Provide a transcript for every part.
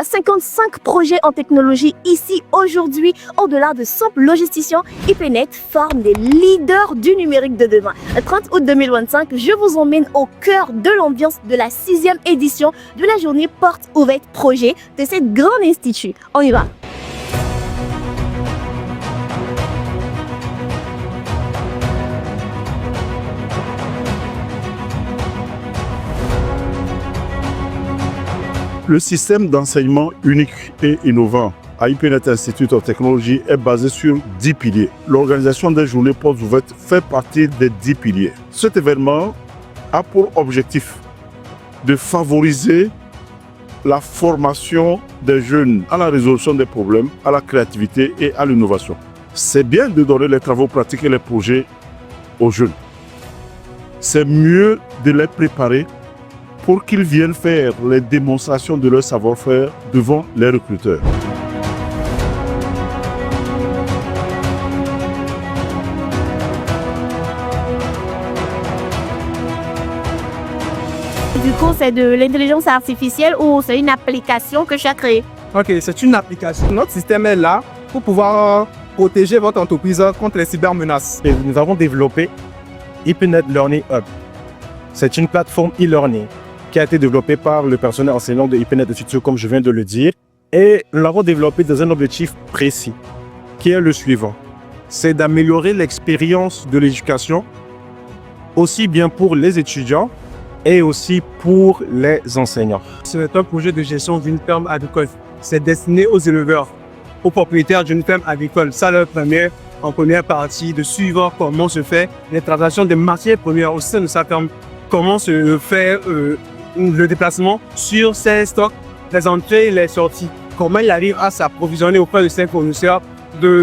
55 projets en technologie ici aujourd'hui. Au-delà de simple logisticiens, IPNET forme des leaders du numérique de demain. Le 30 août 2025, je vous emmène au cœur de l'ambiance de la 6e édition de la journée porte ouverte projet de cette grande institut. On y va. Le système d'enseignement unique et innovant à IPNET Institute of Technology est basé sur 10 piliers. L'organisation des journées portes ouvertes fait partie des 10 piliers. Cet événement a pour objectif de favoriser la formation des jeunes à la résolution des problèmes, à la créativité et à l'innovation. C'est bien de donner les travaux pratiques et les projets aux jeunes. C'est mieux de les préparer pour qu'ils viennent faire les démonstrations de leur savoir-faire devant les recruteurs. Du coup, c'est de l'intelligence artificielle ou c'est une application que tu as créée? Ok, c'est une application. Notre système est là pour pouvoir protéger votre entreprise contre les cybermenaces. Et nous avons développé IPNET Learning Hub. C'est une plateforme e-learning qui a été développée par le personnel enseignant de IPNET Institute, comme je viens de le dire. Et nous l'avons développé dans un objectif précis, qui est le suivant. C'est d'améliorer l'expérience de l'éducation, aussi bien pour les étudiants et aussi pour les enseignants. C'est un projet de gestion d'une ferme agricole. C'est destiné aux éleveurs, aux propriétaires d'une ferme agricole. Ça leur permet, en première partie, de suivre comment se fait les transactions des matières premières au sein de sa ferme. Comment se fait le déplacement sur ses stocks, les entrées et les sorties. Comment il arrive à s'approvisionner auprès de ses fournisseurs,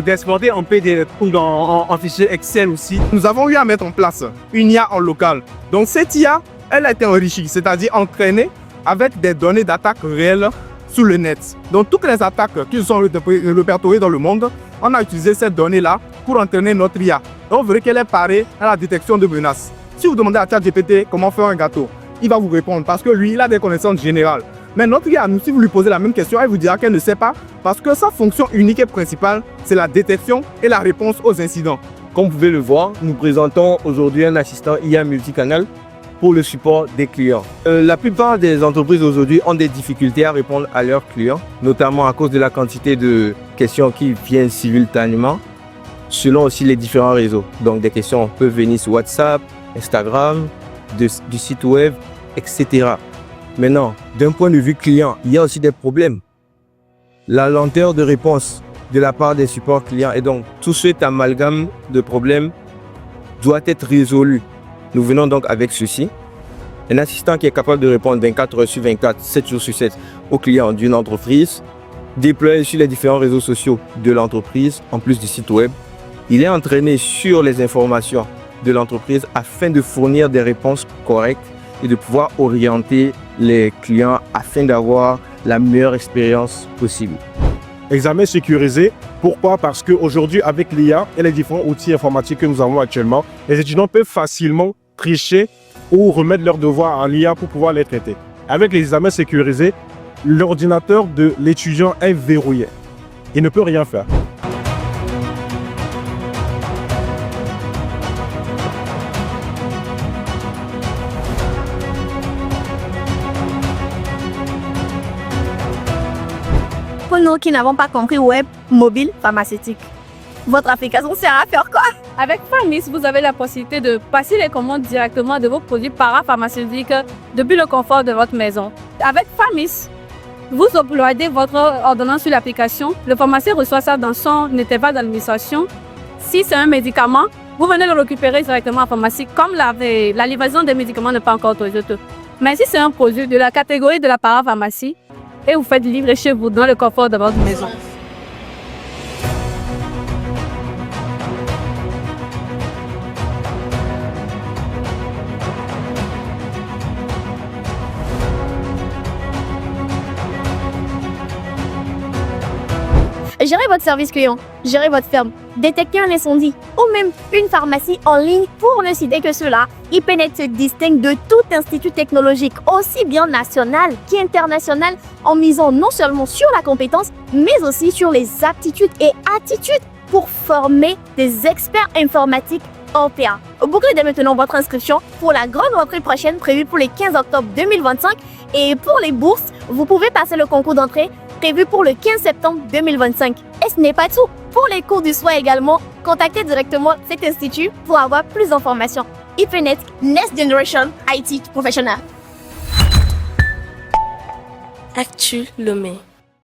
d'exporter en PDF ou en fichier Excel aussi. Nous avons eu à mettre en place une IA en local. Donc cette IA, elle a été enrichie, c'est-à-dire entraînée avec des données d'attaque réelles sur le net. Donc toutes les attaques qui sont répertoriées dans le monde, on a utilisé ces données-là pour entraîner notre IA. Donc vous verrez qu'elle est parée à la détection de menaces. Si vous demandez à ChatGPT comment faire un gâteau, il va vous répondre parce que lui, il a des connaissances générales. Mais notre IA, si vous lui posez la même question, elle vous dira qu'elle ne sait pas parce que sa fonction unique et principale, c'est la détection et la réponse aux incidents. Comme vous pouvez le voir, nous présentons aujourd'hui un assistant IA multicanal pour le support des clients. La plupart des entreprises aujourd'hui ont des difficultés à répondre à leurs clients, notamment à cause de la quantité de questions qui viennent simultanément, selon aussi les différents réseaux. Donc des questions peuvent venir sur WhatsApp, Instagram, du site web, etc. Maintenant, d'un point de vue client, il y a aussi des problèmes. La lenteur de réponse de la part des supports clients et donc tout cet amalgame de problèmes doit être résolu. Nous venons donc avec ceci. Un assistant qui est capable de répondre 24 heures sur 24, 7 jours sur 7 aux clients d'une entreprise, déployé sur les différents réseaux sociaux de l'entreprise, en plus du site web. Il est entraîné sur les informations de l'entreprise afin de fournir des réponses correctes et de pouvoir orienter les clients afin d'avoir la meilleure expérience possible. Examen sécurisé. Pourquoi? Parce qu'aujourd'hui, avec l'IA et les différents outils informatiques que nous avons actuellement, les étudiants peuvent facilement tricher ou remettre leurs devoirs en l'IA pour pouvoir les traiter. Avec les examens sécurisés, l'ordinateur de l'étudiant est verrouillé. Il ne peut rien faire. Pour nous qui n'avons pas compris web, mobile, pharmaceutique, votre application sert à faire quoi? Avec Pharmis, vous avez la possibilité de passer les commandes directement de vos produits parapharmaceutiques depuis le confort de votre maison. Avec Pharmis, vous uploadez votre ordonnance sur l'application. Le pharmacien reçoit ça dans son intervalle d'administration. Si c'est un médicament, vous venez le récupérer directement en pharmacie, comme la livraison des médicaments n'est pas encore autorisée. Mais si c'est un produit de la catégorie de la parapharmacie, et vous faites livrer chez vous dans le confort de votre maison. gérer votre service client, gérer votre ferme, détecter un incendie ou même une pharmacie en ligne pour ne citer que cela, IPNET se distingue de tout institut technologique, aussi bien national qu'international, en misant non seulement sur la compétence, mais aussi sur les aptitudes et attitudes pour former des experts informatiques hors pair. Bouclez dès maintenant votre inscription pour la grande rentrée prochaine prévue pour les 15 octobre 2025 et pour les bourses, vous pouvez passer le concours d'entrée prévu pour le 15 septembre 2025. Et ce n'est pas tout. Pour les cours du soir également, contactez directement cet institut pour avoir plus d'informations. IPNET, Next Generation IT Professional. Actu Lomé.